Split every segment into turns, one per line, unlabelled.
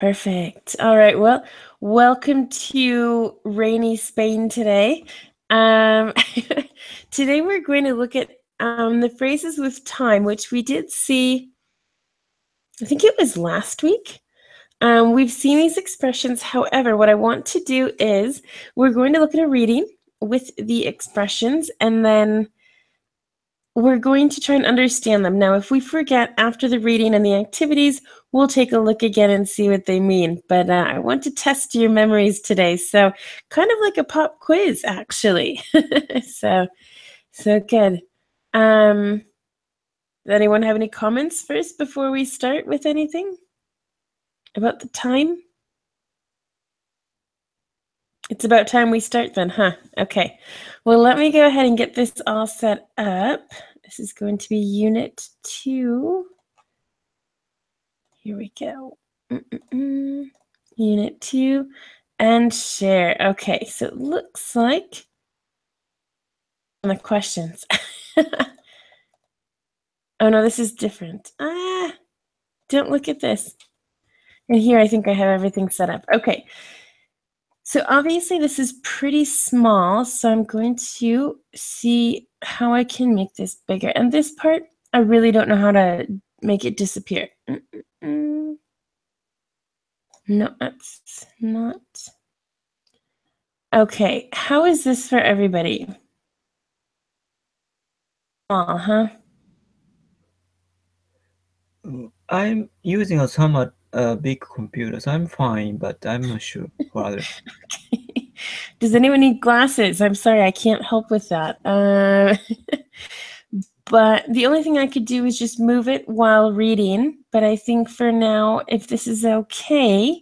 Perfect. All right. Well, welcome to rainy Spain today. Today we're going to look at the phrases with time, which we did see, I think it was last week. We've seen these expressions. However, what I want to do is we're going to look at a reading with the expressions, and then we're going to try and understand them. Now, if we forget after the reading and the activities, we'll take a look again and see what they mean. But I want to test your memories today. So kind of like a pop quiz, actually. So good. Does anyone have any comments first before we start with anything about the time? It's about time we start then, huh? Okay. Well, let me go ahead and get this all set up. This is going to be Unit 2. Here we go. Unit 2 and share. Okay, so it looks like the questions. Oh no, this is different. Don't look at this. And here I think I have everything set up. Okay. So obviously this is pretty small, so I'm going to see how I can make this bigger. And this part, I really don't know how to make it disappear. No, that's not. Okay, how is this for everybody? Huh?
I'm using a somewhat big computer, so I'm fine, but I'm not sure for others.
Okay. Does anyone need glasses? I'm sorry, I can't help with that. But the only thing I could do is just move it while reading. But I think for now, if this is okay,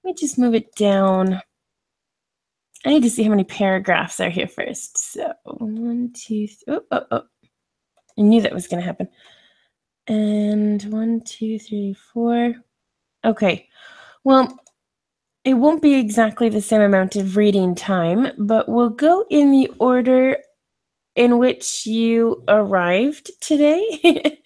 let me just move it down. I need to see how many paragraphs are here first. So 1, 2, 3. Oh. I knew that was going to happen. And 1, 2, 3, 4. Okay. Well, it won't be exactly the same amount of reading time, but we'll go in the order in which you arrived today.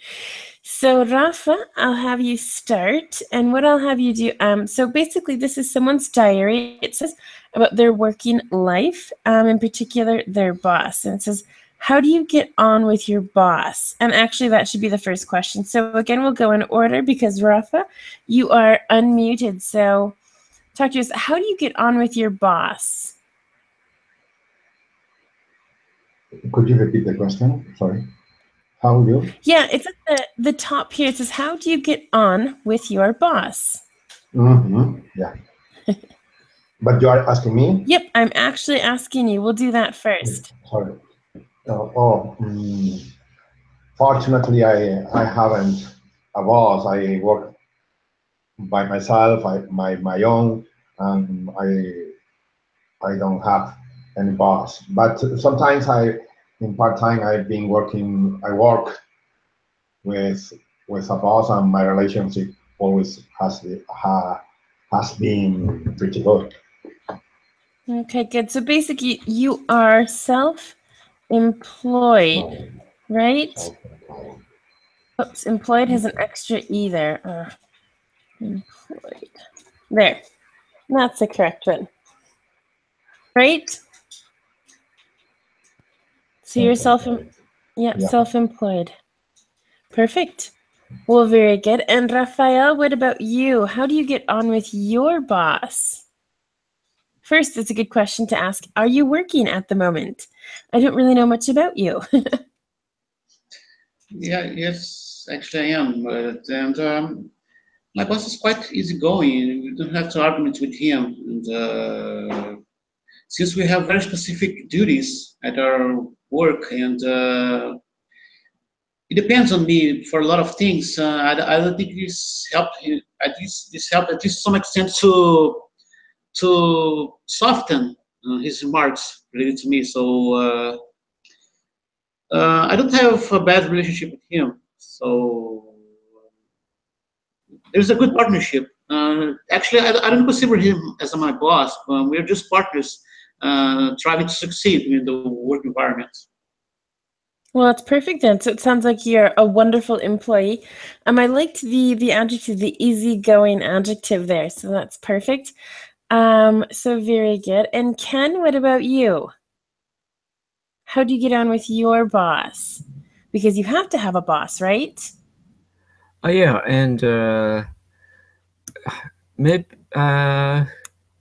So Rafa, I'll have you start, and what I'll have you do, so basically this is someone's diary. It says about their working life, in particular their boss, and it says, how do you get on with your boss? And actually that should be the first question. So again, we'll go in order because Rafa, you are unmuted, so talk to us. How do you get on with your boss?
Could you repeat the question? Sorry. How do you?
Yeah, it's at the top here. It says, how do you get on with your boss?
Yeah. But you are asking me?
Yep, I'm actually asking you. We'll do that first.
Sorry. Fortunately, I haven't a boss. I work by myself, my own, and I don't have any boss. But sometimes in part-time, I work with a boss, and my relationship always has been pretty good.
Okay, good. So basically, you are self-employed, right? Oops, employed has an extra E there. Employed. There. That's the correct one. Right? So you're self-employed. Perfect. Well, very good. And Rafael, what about you? How do you get on with your boss? First, it's a good question to ask. Are you working at the moment? I don't really know much about you.
Yes, actually I am. And my boss is quite easygoing. We don't have to argument with him. And since we have very specific duties at our work, and it depends on me for a lot of things. I don't think this helped him. This helped at least to some extent to soften his remarks related to me. So I don't have a bad relationship with him. So there's a good partnership. Actually, I don't consider him as my boss. We're just partners trying to succeed in the work environment.
Well, that's perfect then. So it sounds like you're a wonderful employee. I liked the adjective, the easygoing adjective there. So that's perfect. So very good. And Ken, what about you? How do you get on with your boss? Because you have to have a boss, right?
Yeah, and maybe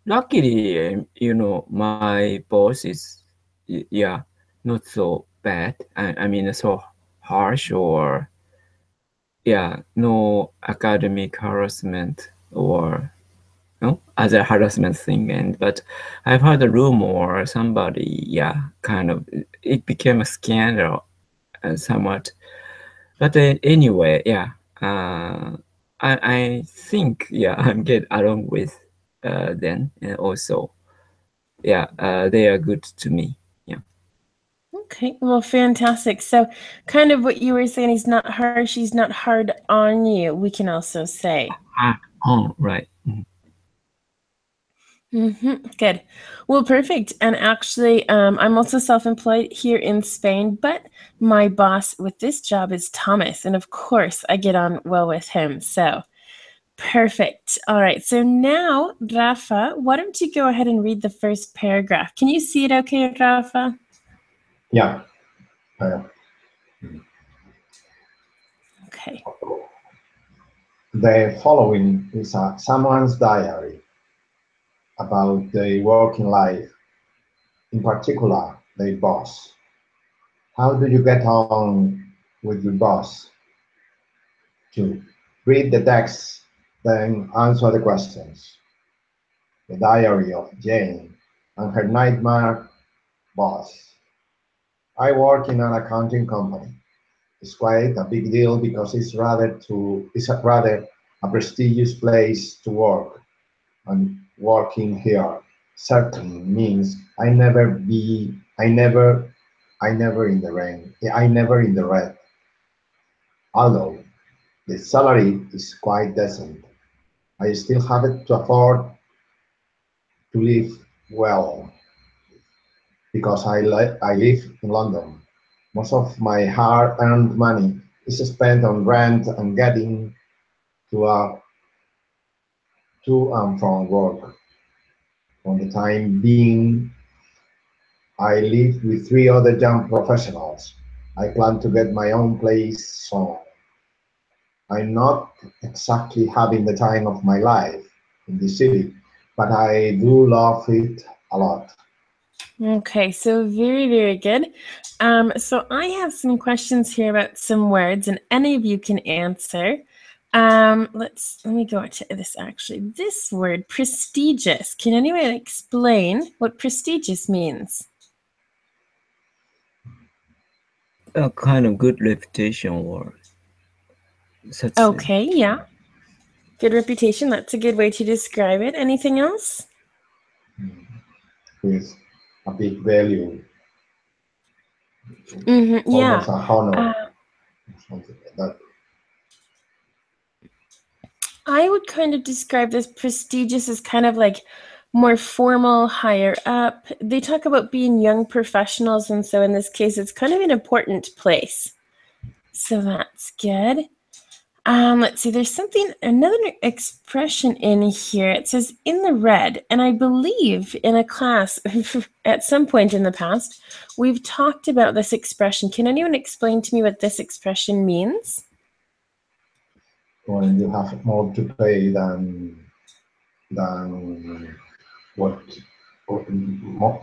luckily, my boss is yeah, not so bad. I mean, so harsh or yeah, no academic harassment or no other harassment thing. And but I've heard a rumor somebody, yeah, kind of it became a scandal somewhat. But anyway, yeah, I think yeah I'm get along with them, and also yeah, they are good to me. Yeah.
Okay, well, fantastic. So, kind of what you were saying, he's not harsh, he's not hard on you, we can also say.
Oh, right.
Good. Well, perfect. And actually, I'm also self-employed here in Spain, but my boss with this job is Thomas, and of course, I get on well with him. So, perfect. All right. So now, Rafa, why don't you go ahead and read the first paragraph? Can you see it okay, Rafa?
Yeah.
Okay.
The following is someone's diary about their working life, in particular, their boss. How do you get on with your boss? 2. Read the text, then answer the questions. The diary of Jane and her nightmare boss. I work in an accounting company. It's quite a big deal because it's rather a prestigious place to work, and working here certainly means I never in the rain. I never in the red. Although the salary is quite decent, I still have it to afford to live well because I live in London. Most of my hard-earned money is spent on rent and getting to to and from work. For the time being, I live with 3 other young professionals. I plan to get my own place soon. I'm not exactly having the time of my life in the city, but I do love it a lot.
Okay, so very, very good. So I have some questions here about some words, and any of you can answer. Let me go to this actually. This word, prestigious. Can anyone explain what prestigious means?
A kind of good reputation or such thing.
Okay, yeah. Good reputation. That's a good way to describe it. Anything else?
With a big value,
Yeah.
almost a honor, something like that.
I would kind of describe this prestigious as kind of like more formal, higher up. They talk about being young professionals, and so in this case, it's kind of an important place. So that's good. Let's see, there's another expression in here. It says in the red, and I believe in a class at some point in the past, we've talked about this expression. Can anyone explain to me what this expression means?
When you have more to pay than what, more,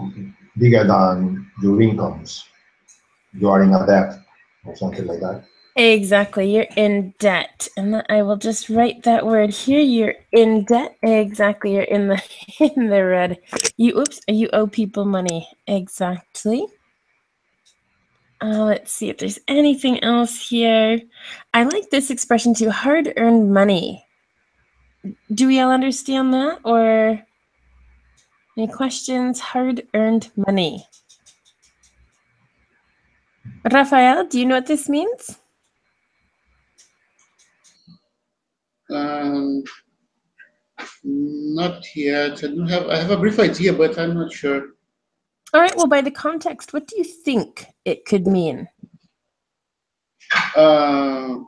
bigger than your incomes, you are in a debt or something like that.
Exactly, you're in debt. And I will just write that word here. You're in debt. Exactly, you're in the in the red. You owe people money. Exactly. Let's see if there's anything else here. I like this expression too, hard-earned money. Do we all understand that? Or any questions? Hard-earned money. Rafael, do you know what this means?
Not yet. I have a brief idea, but I'm not sure.
All right, well, by the context, what do you think it could mean?
I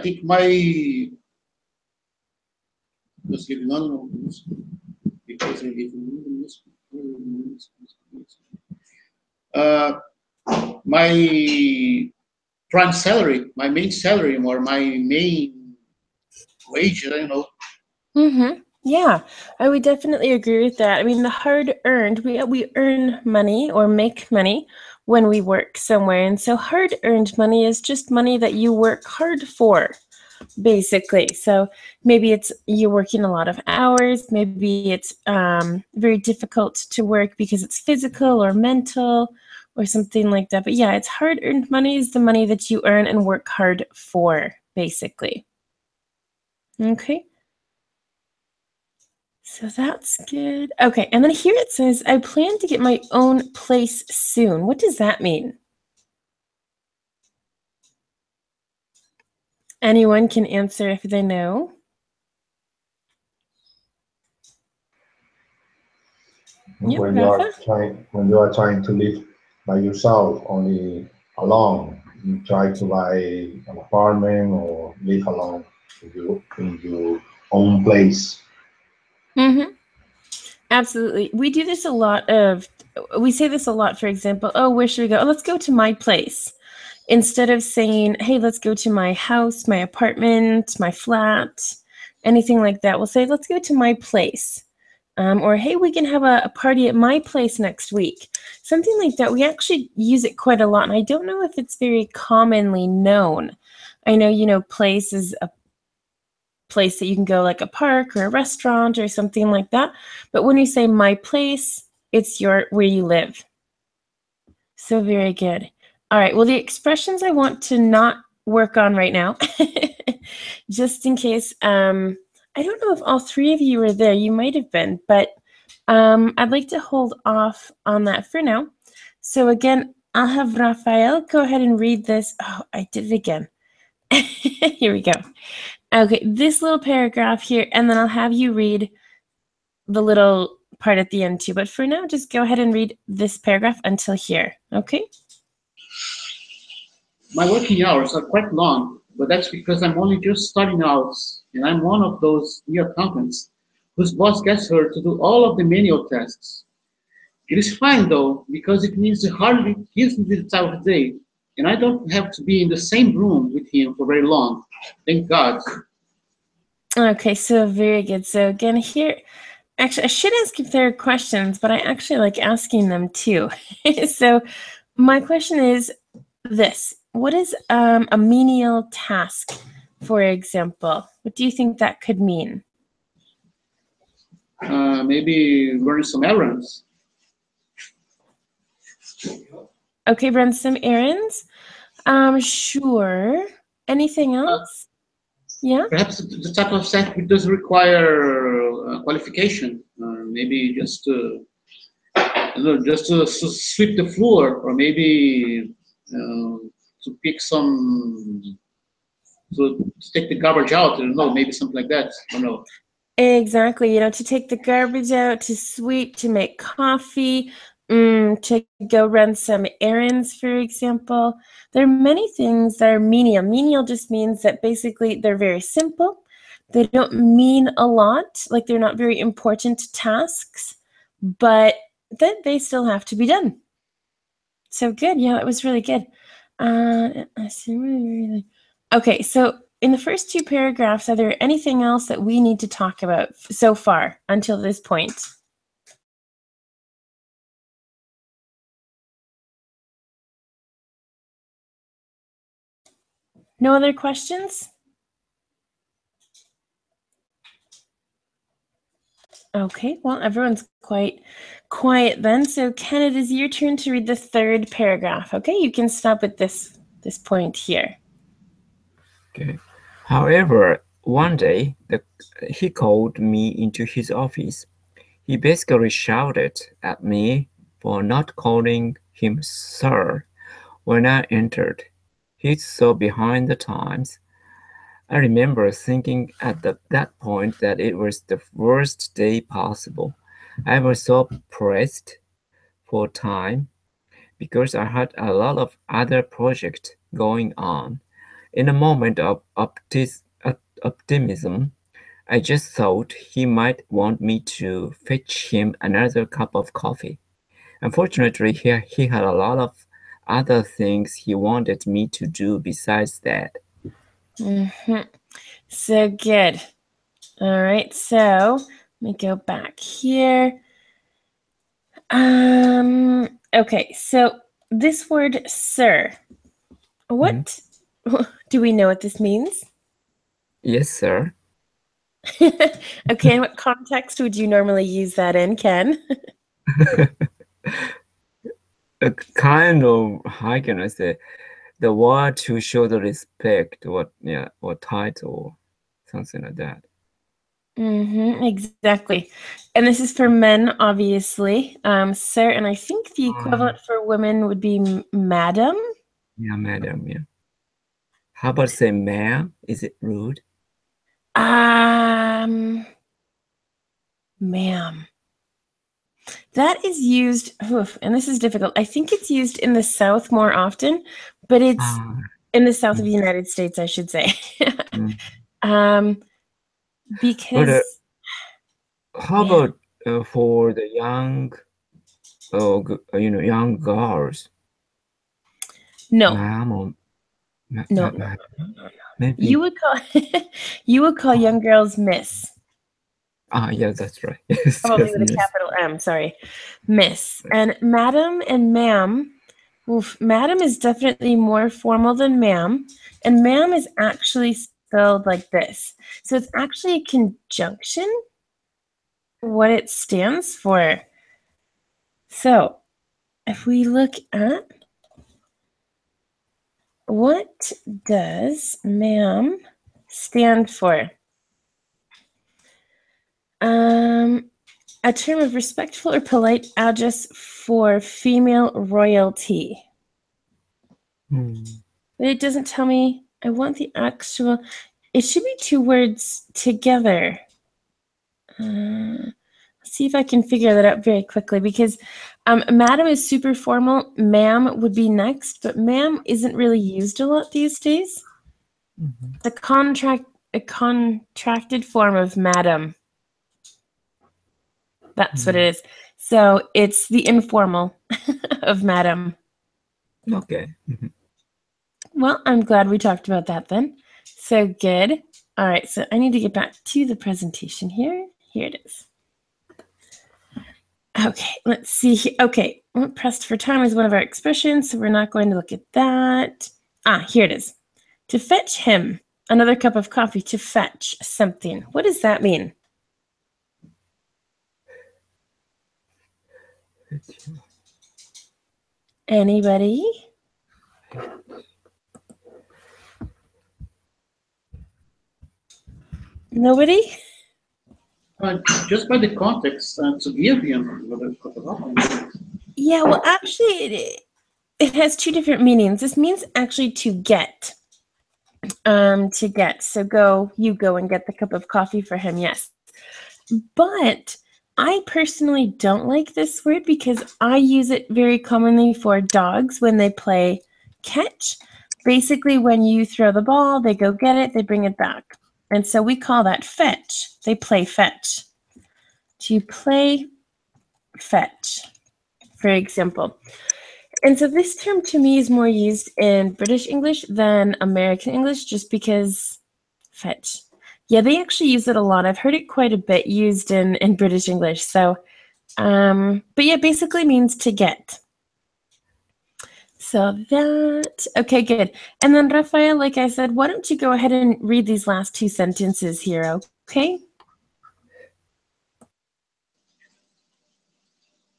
think my just living on because I live in my prime salary, my main salary, or my main wage. I don't know.
Mm-hmm. Yeah, I would definitely agree with that. I mean, the hard earned, we earn money or make money when we work somewhere. And so hard earned money is just money that you work hard for, basically. So maybe it's you're working a lot of hours, maybe it's very difficult to work because it's physical or mental or something like that. But yeah, it's hard earned money is the money that you earn and work hard for, basically. Okay. So that's good. Okay, and then here it says, I plan to get my own place soon. What does that mean? Anyone can answer if they know. Yeah,
When
Rafa?
you are trying to live by yourself, only alone, you try to buy an apartment or live alone in your own place.
Mm-hmm. Absolutely. We do this a lot we say this a lot, for example, oh, where should we go? Oh, let's go to my place. Instead of saying, hey, let's go to my house, my apartment, my flat, anything like that, we'll say, let's go to my place. Or, hey, we can have a party at my place next week. Something like that. We actually use it quite a lot, and I don't know if it's very commonly known. I know, place is a place that you can go, like a park or a restaurant or something like that. But when you say my place, it's where you live. So very good. All right, well, the expressions I want to not work on right now, just in case, I don't know if all three of you were there. You might have been, but I'd like to hold off on that for now. So again, I'll have Rafael go ahead and read this. Oh, I did it again. Here we go. Okay, this little paragraph here, and then I'll have you read the little part at the end too. But for now, just go ahead and read this paragraph until here, okay?
My working hours are quite long, but that's because I'm only just starting out, and I'm one of those new accountants whose boss gets her to do all of the manual tasks. It is fine though, because it means he hardly gives me the time of the day, and I don't have to be in the same room with him for very long. Thank God.
Okay, so very good. So again, here, actually, I should ask if there are questions, but I actually like asking them too. So my question is this. What is a menial task, for example? What do you think that could mean?
Maybe run some errands.
Okay, run some errands. Sure. Anything else? Yeah.
Perhaps the type of set which doesn't require qualification. Maybe just to, just to sweep the floor, or maybe to pick some, to take the garbage out. I don't know, maybe something like that. I don't know.
Exactly. To take the garbage out, to sweep, to make coffee, to go run some errands, for example. There are many things that are menial. Menial just means that basically they're very simple. They don't mean a lot, like they're not very important tasks, but that they still have to be done. So good. Yeah, that was really good. Okay, so in the first two paragraphs, are there anything else that we need to talk about so far until this point? No other questions? Okay, well, everyone's quite quiet then. So Ken, it is your turn to read the third paragraph. Okay, you can stop at this point here.
Okay. However, one day he called me into his office. He basically shouted at me for not calling him sir when I entered. He's so behind the times. I remember thinking at that point that it was the worst day possible. I was so pressed for time. because I had a lot of other projects going on. In a moment of optimism, I just thought he might want me to fetch him another cup of coffee. Unfortunately, he had a lot of other things he wanted me to do besides that.
So good. All right, so let me go back here. Okay, so this word sir, what do we know what this means?
Yes, sir.
Okay, and what context would you normally use that in, Ken?
A kind of, how can I say, the word to show the respect, or title, something like that.
Exactly. And this is for men, obviously. Sir, and I think the equivalent for women would be madam.
Yeah, madam, yeah. How about say ma'am? Is it rude?
Ma'am. That is used, and this is difficult. I think it's used in the South more often, but it's in the South of the United States, I should say. Because.
But how about for the young, young girls?
No.
Ma'am or
No.
maybe
You would call young girls miss.
yeah, that's right. Yes,
Probably
yes,
with a
miss.
capital M, sorry. Miss. And madam and ma'am, madam is definitely more formal than ma'am, and ma'am is actually spelled like this. So it's actually a conjunction, what it stands for. So if we look at what does ma'am stand for? A term of respectful or polite address for female royalty. But it doesn't tell me. I want the actual. It should be two words together. See if I can figure that out very quickly, because madam is super formal. Ma'am would be next, but ma'am isn't really used a lot these days. It's a contracted form of madam. That's what it is. So it's the informal of madam.
Okay.
Well, I'm glad we talked about that then. So good. All right, so I need to get back to the presentation here. Here it is. Okay, let's see. Okay, pressed for time is one of our expressions, so we're not going to look at that. Here it is. To fetch him another cup of coffee, to fetch something. What does that mean? Anybody? Nobody?
Just by the context, to give him another cup of coffee.
Yeah, well, actually, it has two different meanings. This means actually to get. To get. So you go and get the cup of coffee for him, yes. But I personally don't like this word because I use it very commonly for dogs when they play catch. Basically, when you throw the ball, they go get it, they bring it back. And so we call that fetch. They play fetch. To play fetch, for example. And so this term to me is more used in British English than American English, just because fetch. Yeah, they actually use it a lot. I've heard it quite a bit used in British English. So, but yeah, basically means to get. So that, okay, good. And then Rafael, like I said, why don't you go ahead and read these last two sentences here, okay?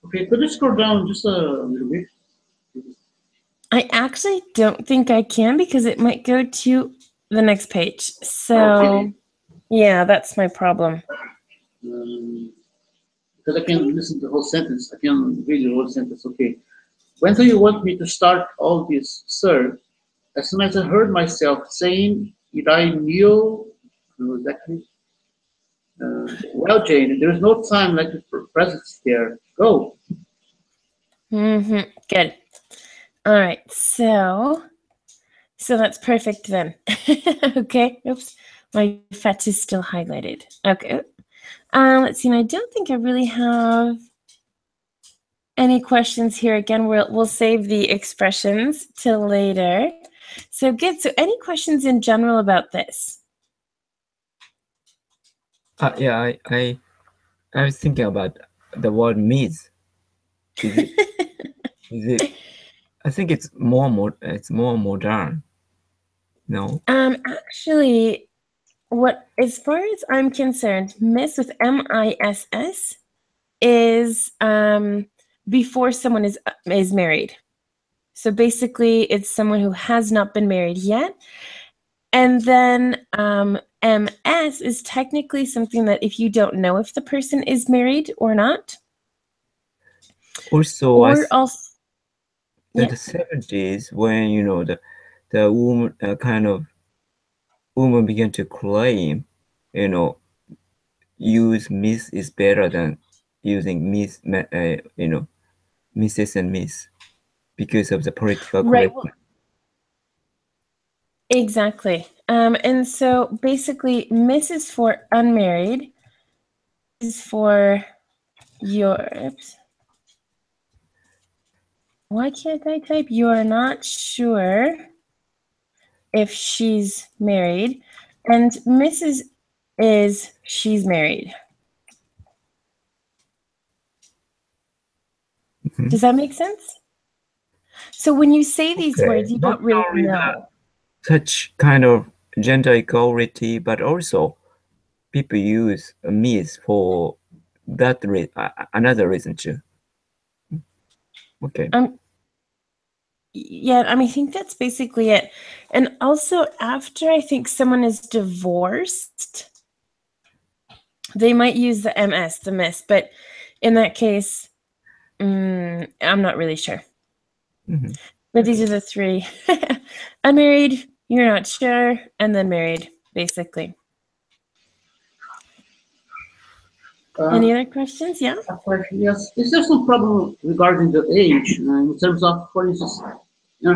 Okay, could you scroll down just a little bit?
I actually don't think I can because it might go to the next page. So,
Okay.
yeah, that's my problem.
Because I can listen to the whole sentence. I can read the whole sentence. Okay. When do you want me to start all this, sir? As soon as I heard myself saying it, I knew exactly. Well, Jane, there is no time like the present there. Go.
Good. All right, so that's perfect then. Okay, oops, my fat is still highlighted. Okay, let's see, and I don't think I really have any questions here. Again, we'll save the expressions till later. So good, so any questions in general about this?
Yeah, I was thinking about the word miss. Is it? I think it's more modern. No.
Actually, as far as I'm concerned, miss with MISS is before someone is married. So basically, it's someone who has not been married yet. And then MS is technically something that if you don't know if the person is married or not.
Also,
or also,
in
yeah.
the 70s, when the woman kind of woman began to claim, use Miss is better than using Miss, Mrs. and Miss, because of the political
Right.
correctness.
Exactly. And so basically, Miss is for unmarried, is for oops. Why can't I type? You're not sure if she's married, and Mrs. is she's married.
Mhm.
Does that make sense? So when you say these words, you
Not
don't really
only
know.
such kind of gender equality, but also people use Miss for that another reason too. Okay.
Yeah, I mean, I think that's basically it. And also, after I think someone is divorced, they might use the MS, the miss, but in that case, I'm not really sure.
Mm-hmm.
But these are the three. Unmarried, you're not sure, and then married, basically. Any other questions? Yeah?
Yes. Is there some problem regarding the age in terms of, for instance,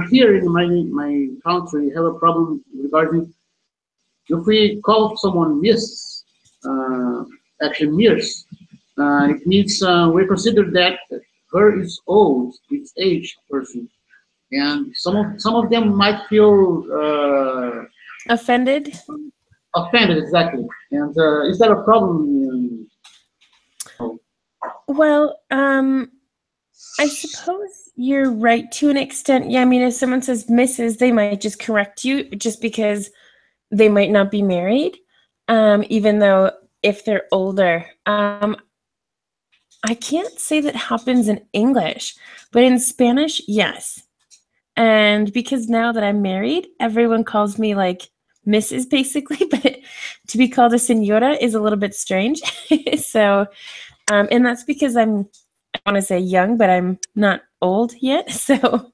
here in my country, we have a problem regarding if we call someone Miss, actually Mirs, it means we consider that her is old, it's aged person, and some of them might feel
Offended?
offended exactly. And is that a problem?
Well, I suppose you're right to an extent. Yeah, I mean, if someone says Mrs., they might just correct you just because they might not be married, even though if they're older. I can't say that happens in English, but in Spanish, yes. And because now that I'm married, everyone calls me like Mrs. basically, but to be called a señora is a little bit strange. So, and that's because I want to say young, but I'm not old yet. So,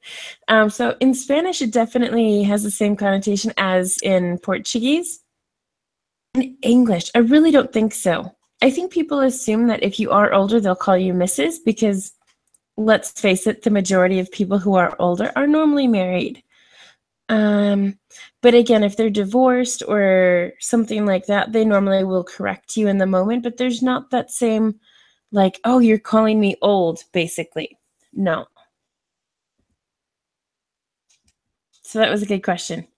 so in Spanish, it definitely has the same connotation as in Portuguese. In English, I really don't think so. I think people assume that if you are older, they'll call you Mrs. because let's face it, the majority of people who are older are normally married. But again, if they're divorced or something like that, they normally will correct you in the moment, but there's not that same, like, oh, you're calling me old, basically. No. So that was a good question.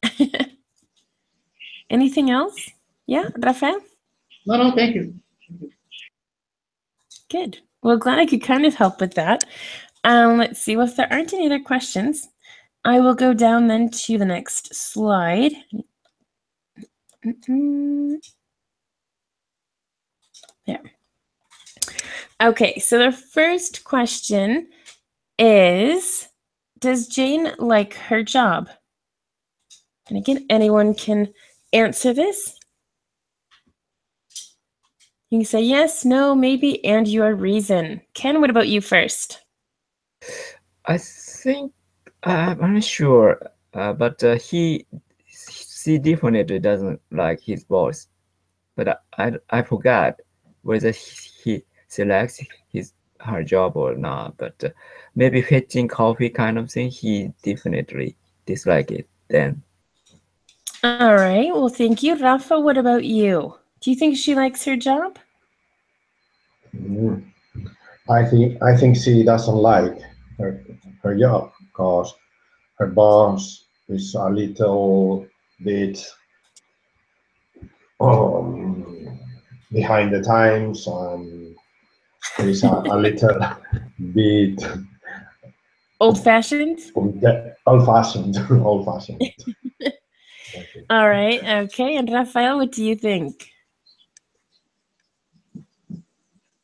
Anything else? Yeah, Rafael?
No, thank you.
Good. Well, glad I could kind of help with that. Let's see. Well, if there aren't any other questions, I will go down then to the next slide. There. Okay, so the first question is, does Jane like her job? And again, anyone can answer this. You can say yes, no, maybe, and your reason. Ken, what about you first?
I think I'm not sure, but she definitely doesn't like his boss. But I forgot whether he selects his her job or not, but maybe fetching coffee kind of thing, he definitely dislike it then.
All right. Well, thank you. Rafa, what about you? Do you think she likes her job?
Mm. I think she doesn't like her job because her boss is a little bit um, behind the times, and he's a little bit
Old-fashioned?
old-fashioned. Old-fashioned. Okay.
All right. Okay. And Rafael, what do you think?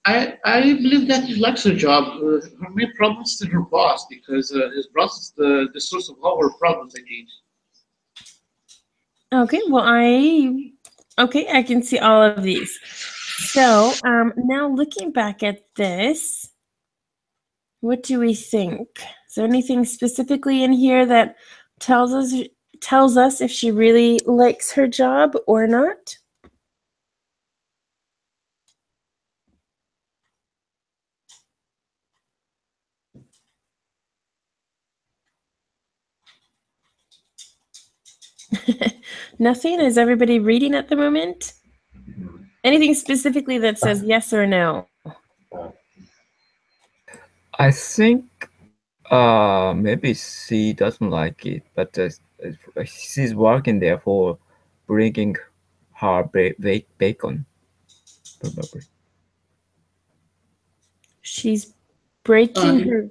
I believe that she likes her job. Her main problem is her boss because his boss is the source of all her problems, I think.
Okay. Well, I can see all of these. So now looking back at this, what do we think? Is there anything specifically in here that tells us if she really likes her job or not? Nothing? Is everybody reading at the moment? Anything specifically that says yes or no?
I think maybe she doesn't like it, but she's working there for bringing her bacon, probably.
She's breaking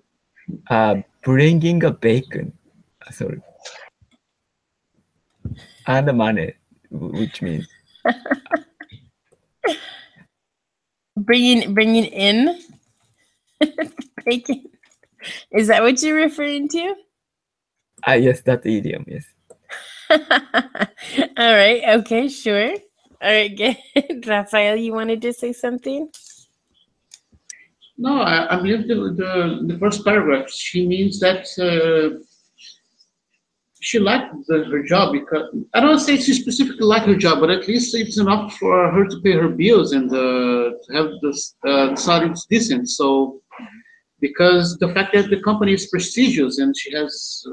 Uh,
her.
Bringing a bacon, sorry, and money, which means
Bringing in bacon. Is that what you're referring to?
yes, that idiom, yes.
All right. Okay. Sure. All right. Good. Rafael, you wanted to say something?
no, I believe the first paragraph. She means that she liked her job because I don't say she specifically liked her job, but at least it's enough for her to pay her bills and to have the salary is decent. So because the fact that the company is prestigious and she has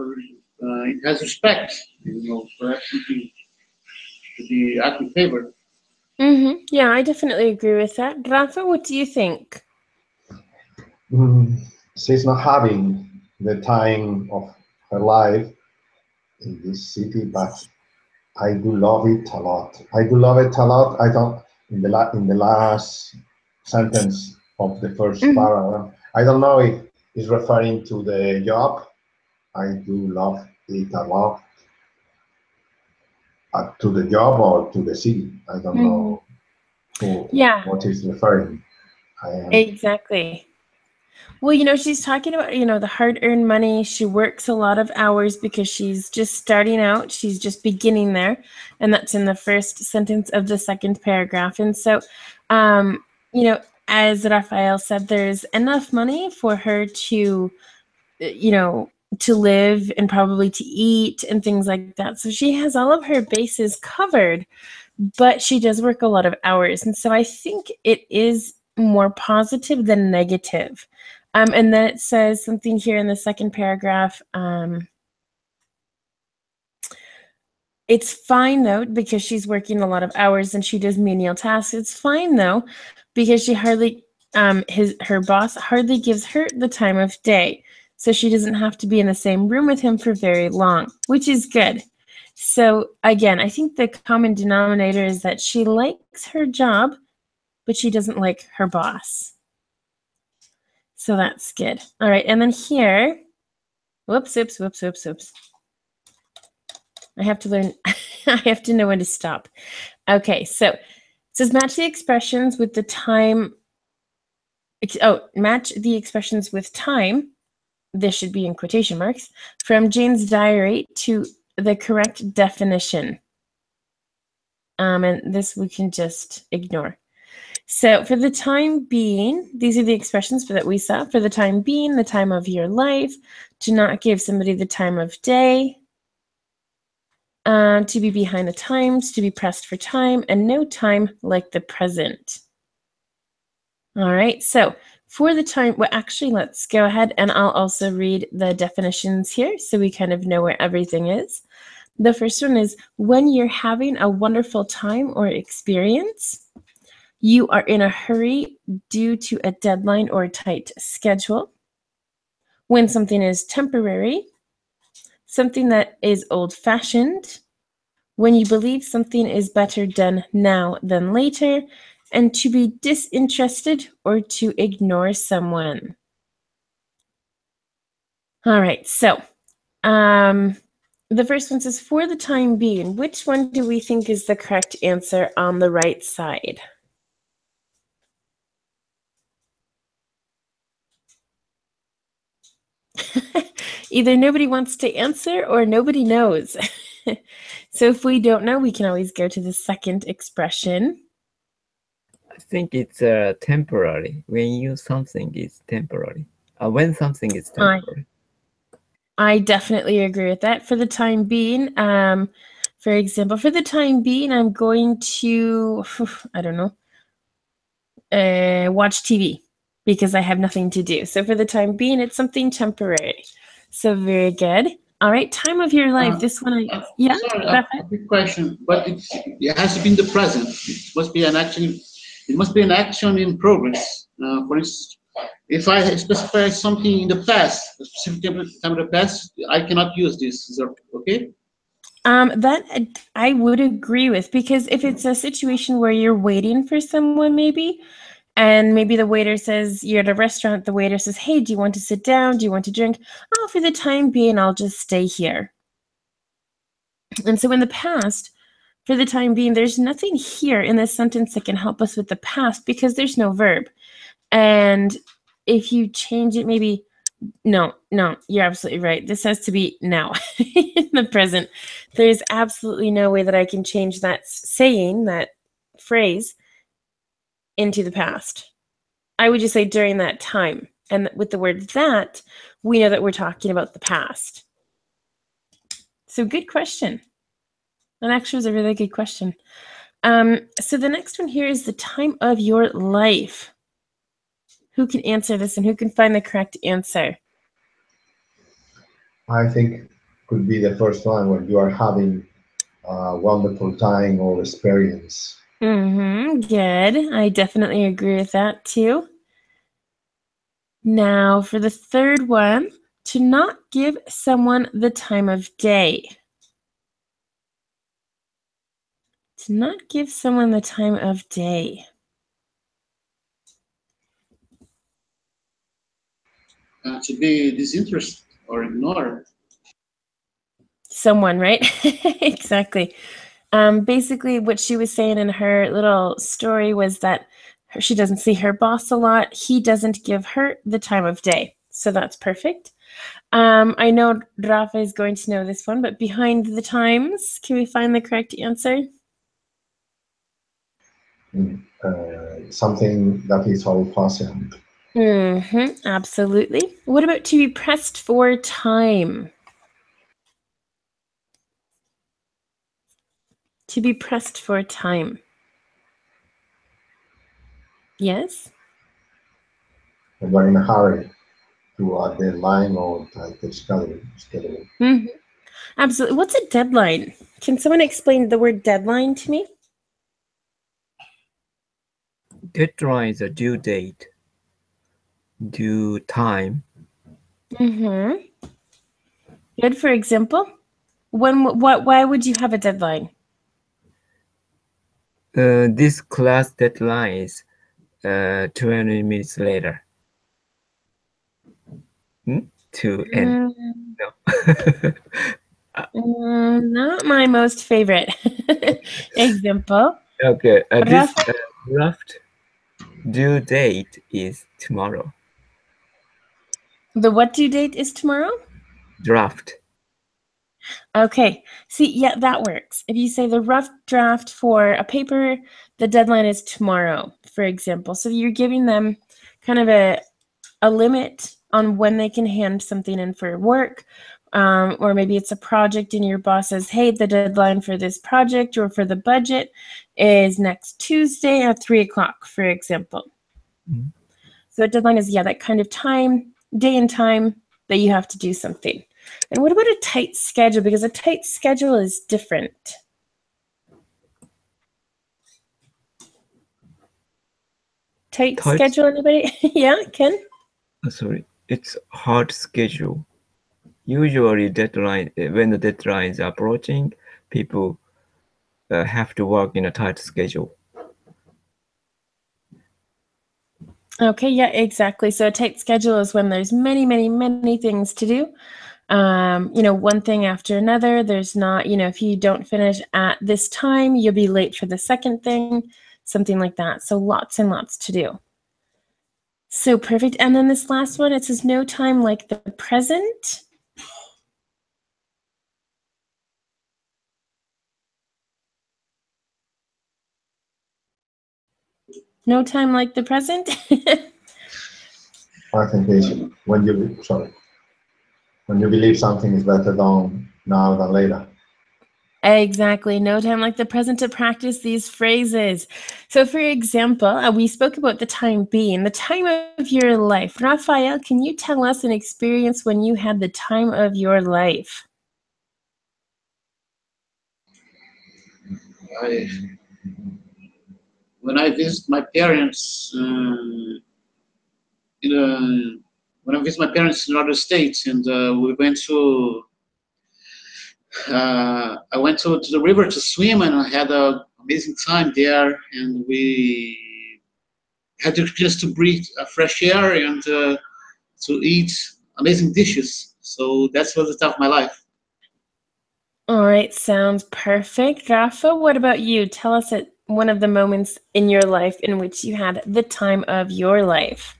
it has respect, for that to be acting favor.
Yeah, I definitely agree with that. Rafa, what do you think?
Mm, she's not having the time of her life in this city, but I do love it a lot. I do love it a lot. I don't in the last sentence of the first
Mhm.
paragraph. I don't know if it's referring to the job. I do love it a lot. To the job or to the city. I don't
Mhm.
know who
Yeah,
what is referring. I am.
exactly. Well, she's talking about, the hard-earned money. She works a lot of hours because she's just starting out. She's just beginning there. And that's in the first sentence of the second paragraph. And so, um, as Rafael said, there's enough money for her to, you know, to live and probably to eat and things like that. So she has all of her bases covered, but she does work a lot of hours. And so I think it is more positive than negative. And then it says something here in the second paragraph. It's fine though, because she's working a lot of hours and she does menial tasks. It's fine though, because she hardly, her boss hardly gives her the time of day. So she doesn't have to be in the same room with him for very long, which is good. So again, I think the common denominator is that she likes her job, but she doesn't like her boss. So that's good. All right, and then here, whoops. I have to learn, I have to know when to stop. Okay, so it says match the expressions with the time. Match the expressions with time. This should be in quotation marks from Jane's diary to the correct definition. And this we can just ignore. So for the time being, these are the expressions that we saw. For the time being, the time of your life, to not give somebody the time of day, to be behind the times, to be pressed for time, and no time like the present. All right, so For the time, well, actually, let's go ahead and I'll also read the definitions here so we kind of know where everything is. The first one is when you're having a wonderful time or experience. You are in a hurry due to a deadline or a tight schedule. When something is temporary, something that is old-fashioned, when you believe something is better done now than later, and to be disinterested or to ignore someone. All right, so the first one says, for the time being, which one do we think is the correct answer on the right side? Either nobody wants to answer or nobody knows. So if we don't know, we can always go to the second expression.
I think it's temporary. When something is temporary. When something is temporary.
I definitely agree with that. For the time being, for example, for the time being, I'm going to, I don't know, watch TV because I have nothing to do. So for the time being, it's something temporary. So very good. All right, time of your life. This one, yeah.
Sorry, a quick question, but it has to be in the present. It must be an action. It must be an action in progress. For instance, if I specify something in the past, a specific time of the past, I cannot use this. Is that okay?
That I would agree with, because if it's a situation where you're waiting for someone, maybe, and maybe the waiter says, you're at a restaurant, the waiter says, hey, do you want to sit down? Do you want to drink? Oh, for the time being, I'll just stay here. And so in the past, for the time being, there's nothing here in this sentence that can help us with the past because there's no verb. And if you change it, maybe, no, you're absolutely right. This has to be now in the present. There's absolutely no way that I can change that saying, that phrase, into the past. I would just say during that time. And with the word that, we know that we're talking about the past. So good question. That actually was a really good question. So the next one here is the time of your life. Who can answer this and who can find the correct answer?
I think could be the first one when you are having a wonderful time or experience.
Good. I definitely agree with that too. Now for the third one, to not give someone the time of day. To not give someone the time of day.
To be disinterested or ignore.
Someone, right? Exactly. Basically, what she was saying in her little story was that she doesn't see her boss a lot. He doesn't give her the time of day. So that's perfect. I know Rafa is going to know this one, but behind the times, can we find the correct answer?
Something that is old-fashioned.
Absolutely. What about to be pressed for time? To be pressed for time. Yes?
When you're in a hurry to a deadline or the schedule.
Absolutely. What's a deadline? Can someone explain the word deadline to me?
Deadline is a due date, due time.
Good. For example, why would you have a deadline?
This class deadline is 20 minutes later. To end. No.
Not my most favorite example.
Okay. This draft due date is tomorrow.
The what due date is tomorrow?
Draft.
Okay. See, yeah, that works. If you say the rough draft for a paper, the deadline is tomorrow, for example. So you're giving them kind of a limit on when they can hand something in for work. Or maybe it's a project and your boss says, hey, the deadline for this project or for the budget is next Tuesday at 3 o'clock, for example. So a deadline is, yeah, that kind of time, day and time that you have to do something. And what about a tight schedule? Because a tight schedule is different. Tight schedule, anybody? Yeah, Ken?
Sorry, it's hard schedule. Usually deadline, when the deadline is approaching, people have to work in a tight schedule.
Okay, yeah, exactly. So a tight schedule is when there's many, many, many things to do. You know, one thing after another. There's not, you know, if you don't finish at this time, you'll be late for the second thing, something like that. So lots and lots to do. So perfect. And then this last one, it says no time like the present. No time like the present.
I think it's when you believe something is better done now than later.
Exactly. No time like the present to practice these phrases. So for example, we spoke about the time being, the time of your life. Raphael, can you tell us an experience when you had the time of your life?
When I visit my parents when I visit my parents in other states, and we went to I went to the river to swim, and I had an amazing time there, and we had the chance to breathe fresh air and to eat amazing dishes. So that was the time of my life.
All right, sounds perfect. Rafa, what about you? Tell us one of the moments in your life in which you had the time of your life.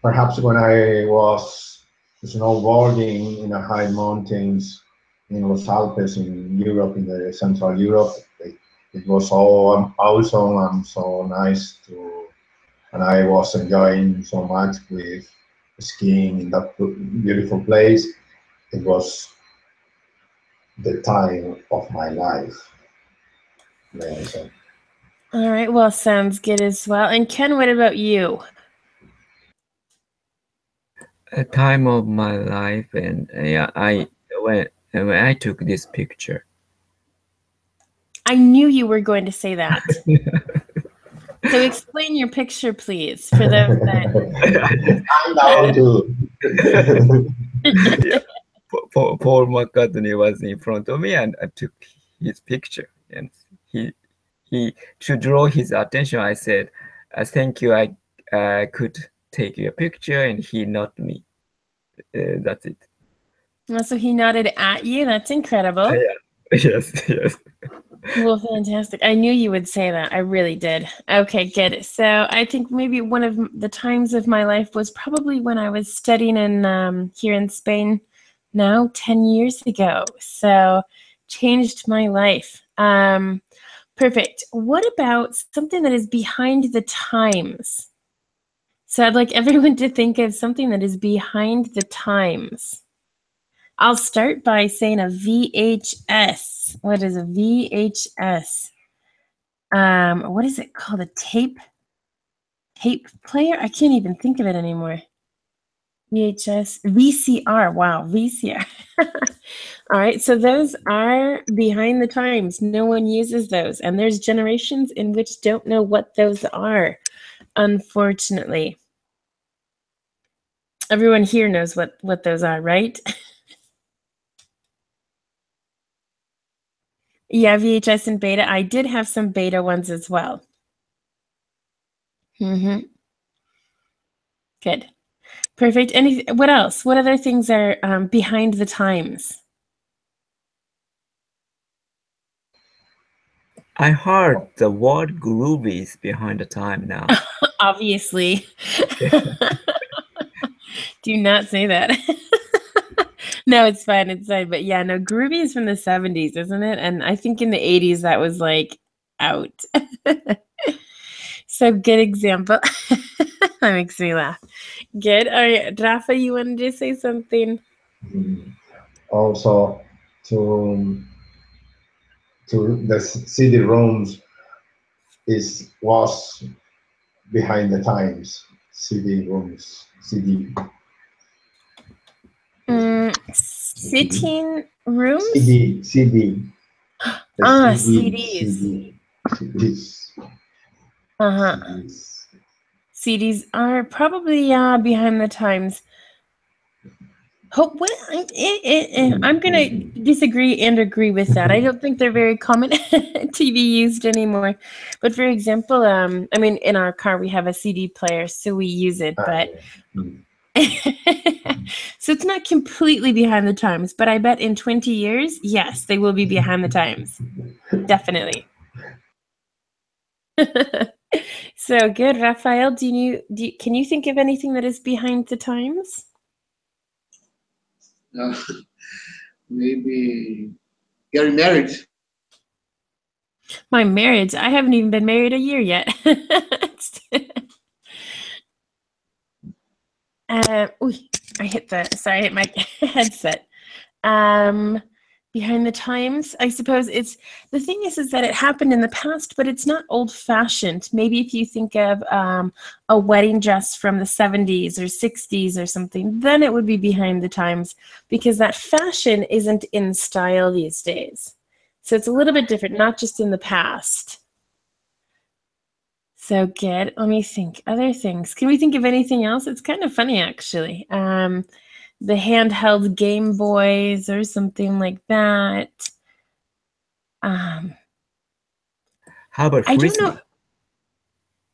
Perhaps when I was snowboarding in the high mountains in Los Alpes in Europe, in the Central Europe. It was so awesome and so nice and I was enjoying so much with skiing in that beautiful place. It was the time of my life, may I say.
All right, well, sounds good as well. And Ken, what about you?
A time of my life, and when I took this picture.
I knew you were going to say that. So explain your picture, please, for those that...
I'm down too.
Paul McCartney was in front of me, and I took his picture, and he to draw his attention. I said, "Thank you. I could take your picture," and he nodded me. That's it.
So he nodded at you. That's incredible.
Yeah. Yes.
Well, fantastic. I knew you would say that. I really did. Okay, good. So I think maybe one of the times of my life was probably when I was studying here in Spain now 10 years ago. So changed my life. Perfect. What about something that is behind the times? So I'd like everyone to think of something that is behind the times. I'll start by saying a VHS. What is a VHS? What is it called? A tape player? I can't even think of it anymore. VHS, VCR. Wow, VCR. All right, so those are behind the times. No one uses those, and there's generations in which don't know what those are, unfortunately. Everyone here knows what those are, right? Yeah, VHS and beta. I did have some beta ones as well. Good. Perfect. What else? What other things are behind the times?
I heard the word groovy is behind the time now.
Obviously. Do not say that. No, it's fine. It's fine. But yeah, no, groovy is from the 70s, isn't it? And I think in the 80s that was like out. So good example. That makes me laugh. Good. All right, Rafa, you wanted to say something?
Also, to the CD rooms was behind the times. CD rooms, CD,
Sitting rooms?
CD. The
CDs.
CDs.
Uh-huh.
CDs.
CDs are probably behind the times. Hope what I'm gonna disagree and agree with that. I don't think they're very common to be used anymore. But for example, I mean, in our car we have a CD player, so we use it. But so it's not completely behind the times. But I bet in 20 years, yes, they will be behind the times. Definitely. So good, Raphael. Can you think of anything that is behind the times?
Maybe getting married.
My marriage. I haven't even been married a year yet. I hit my headset. Behind the times, I suppose the thing is that it happened in the past, but it's not old-fashioned. Maybe if you think of a wedding dress from the 70s or 60s or something, then it would be behind the times because that fashion isn't in style these days. So it's a little bit different, not just in the past. So good. Let me think. Other things. Can we think of anything else? It's kind of funny, actually. The handheld Game Boys or something like that.
How about
I
frisbee?
don't know.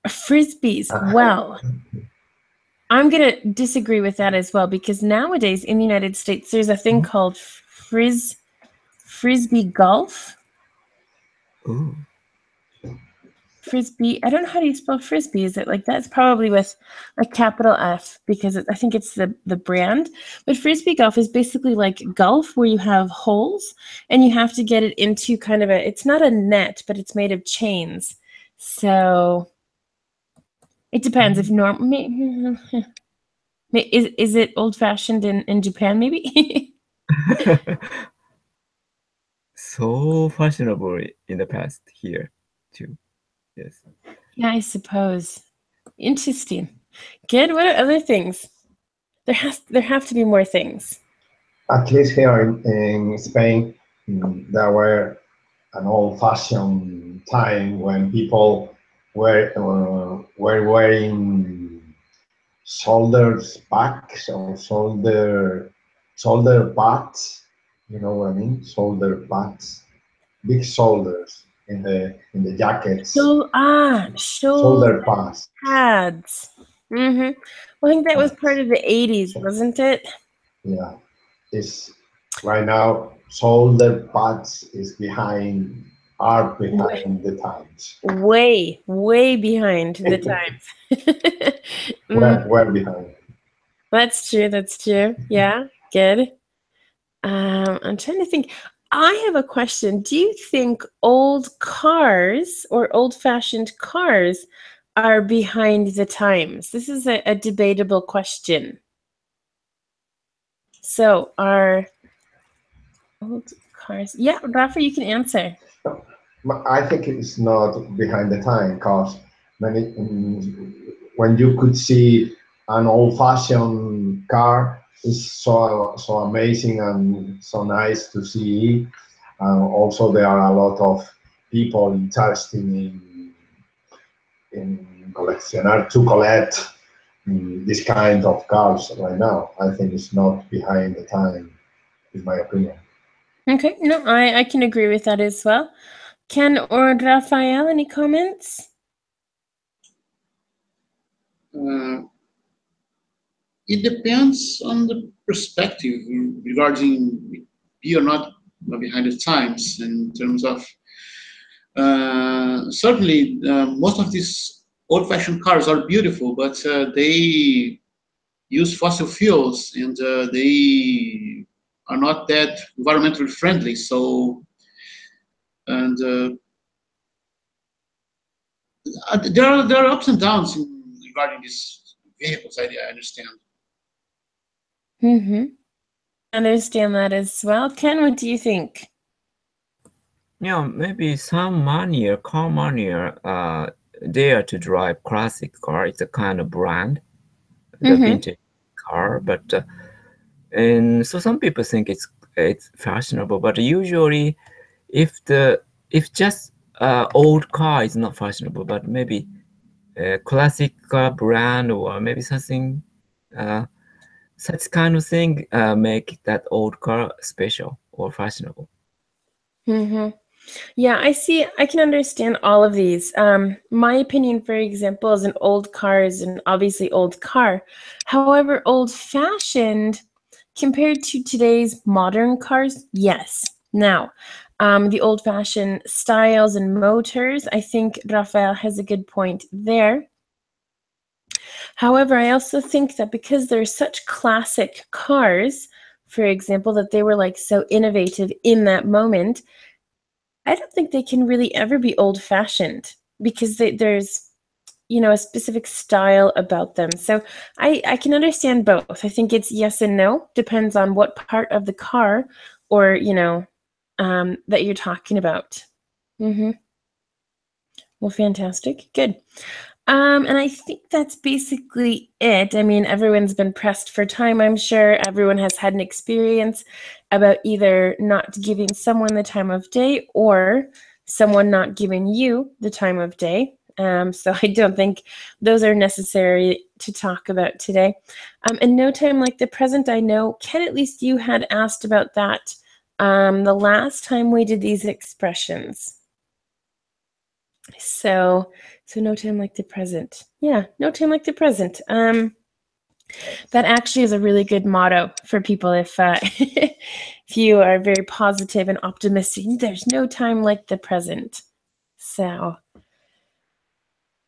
Frisbees. Well, I'm going to disagree with that as well because nowadays in the United States, there's a thing called frisbee golf.
Ooh.
Frisbee. I don't know how do you spell frisbee. Is it like that? It's probably with a capital F because I think it's the brand. But frisbee golf is basically like golf where you have holes and you have to get it into kind of it's not a net, but it's made of chains. So it depends if is it old fashioned in Japan maybe?
So fashionable in the past here too. Yes.
Yeah, I suppose. Interesting. Good. What are other things? There have to be more things.
At least here in Spain, there were an old-fashioned time when people were wearing shoulders packs or shoulder pads. You know what I mean? Shoulder pads, big shoulders in the jackets.
So
Shoulder pads.
pads. Well, I think that was part of the 80s, wasn't it?
Yeah, it's right now. Shoulder pads are behind the times.
Way behind the times.
Well behind.
That's true. Yeah, good. I'm trying to think. I have a question. Do you think old cars or old-fashioned cars are behind the times? This is a debatable question. So are old cars? Yeah, Rafa, you can answer.
I think it's not behind the time because when you could see an old-fashioned car, it's so amazing and so nice to see. Also, there are a lot of people interested in collect this kind of cars right now. I think it's not behind the time, is my opinion.
Okay, no, I can agree with that as well. Ken or Rafael, any comments?
It depends on the perspective regarding be or not behind the times in terms of certainly most of these old-fashioned cars are beautiful, but they use fossil fuels and they are not that environmentally friendly. So, and there are ups and downs regarding these vehicles. I understand.
Understand that as well. Ken, what do you think?
maybe some money, car money, dare to drive classic car. It's a kind of brand, the vintage car, but and so some people think it's fashionable, but usually if just old car is not fashionable, but maybe a classic car brand or maybe something such kind of thing make that old car special or fashionable.
Yeah, I can understand all of these. My opinion, for example, is an old car is an obviously old car. However, old-fashioned compared to today's modern cars, yes. Now, the old-fashioned styles and motors, I think Rafael has a good point there. However, I also think that because they're such classic cars, for example, that they were like so innovative in that moment, I don't think they can really ever be old-fashioned because there's, a specific style about them. So I can understand both. I think it's yes and no, depends on what part of the car or, that you're talking about. Well, fantastic. Good. And I think that's basically it. I mean, everyone's been pressed for time, I'm sure. Everyone has had an experience about either not giving someone the time of day or someone not giving you the time of day. So I don't think those are necessary to talk about today. And no time like the present, I know, Ken, at least you had asked about that the last time we did these expressions. So no time like the present. Yeah, no time like the present. That actually is a really good motto for people if if you are very positive and optimistic. There's no time like the present. So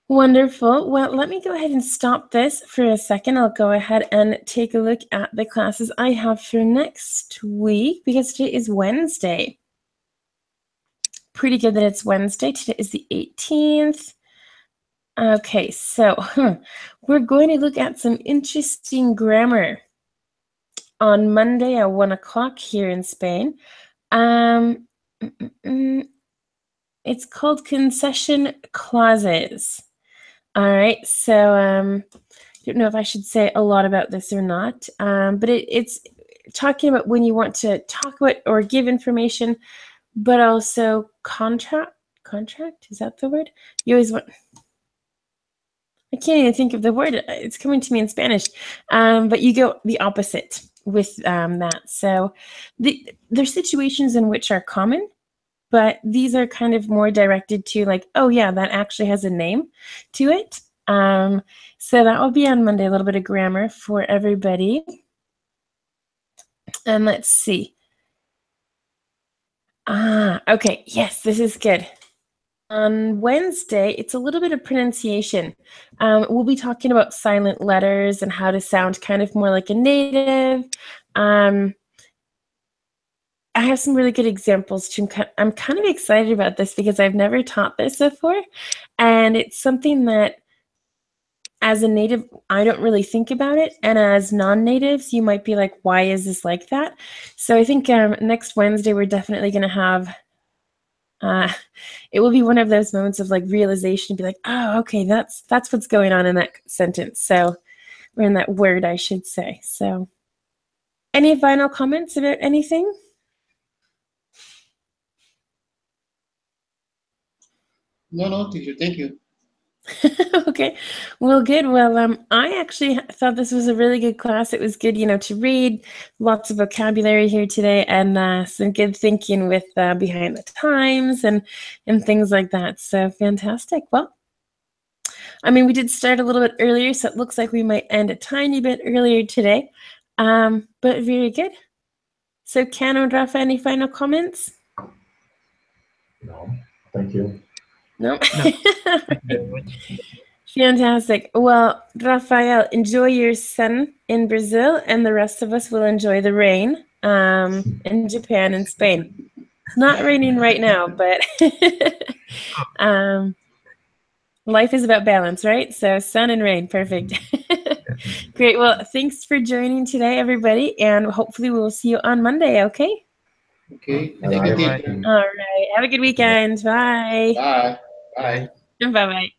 wonderful. Well, let me go ahead and stop this for a second. I'll go ahead and take a look at the classes I have for next week because today is Wednesday. Pretty good that it's Wednesday. Today is the 18th. Okay, so we're going to look at some interesting grammar on Monday at 1 o'clock here in Spain. It's called concession clauses. All right, so I don't know if I should say a lot about this or not, but it's talking about when you want to talk about or give information, but also contract, is that the word? You always want... I can't even think of the word. It's coming to me in Spanish. But you go the opposite with that. So there's situations in which are common, but these are kind of more directed to like, oh yeah, that actually has a name to it. So that will be on Monday, a little bit of grammar for everybody. And let's see. Okay, yes, this is good. On Wednesday, it's a little bit of pronunciation. We'll be talking about silent letters and how to sound kind of more like a native. I have some really good examples too. I'm kind of excited about this because I've never taught this before. And it's something that as a native, I don't really think about it. And as non-natives, you might be like, why is this like that? So I think next Wednesday, we're definitely going to have it will be one of those moments of like realization, be like, oh, okay, that's what's going on in that sentence. So, or in that word, I should say. So, any final comments about anything?
No, teacher, thank you.
Okay, well, good. Well, I actually thought this was a really good class. It was good, to read, lots of vocabulary here today, and some good thinking with behind the times and things like that. So fantastic. Well, I mean, we did start a little bit earlier, so it looks like we might end a tiny bit earlier today, but very good. So, Ken and Rafa, any final comments?
No, thank you.
No?
Thank you very much.
Fantastic. Well, Rafael, enjoy your sun in Brazil, and the rest of us will enjoy the rain in Japan and Spain. It's not raining right now, but life is about balance, right? So sun and rain, perfect. Great. Well, thanks for joining today, everybody, and hopefully we will see you on Monday, okay?
Okay.
And
Thank you,
I
teacher.
All right. Have a good weekend. Bye.
Bye. Bye.
Bye bye.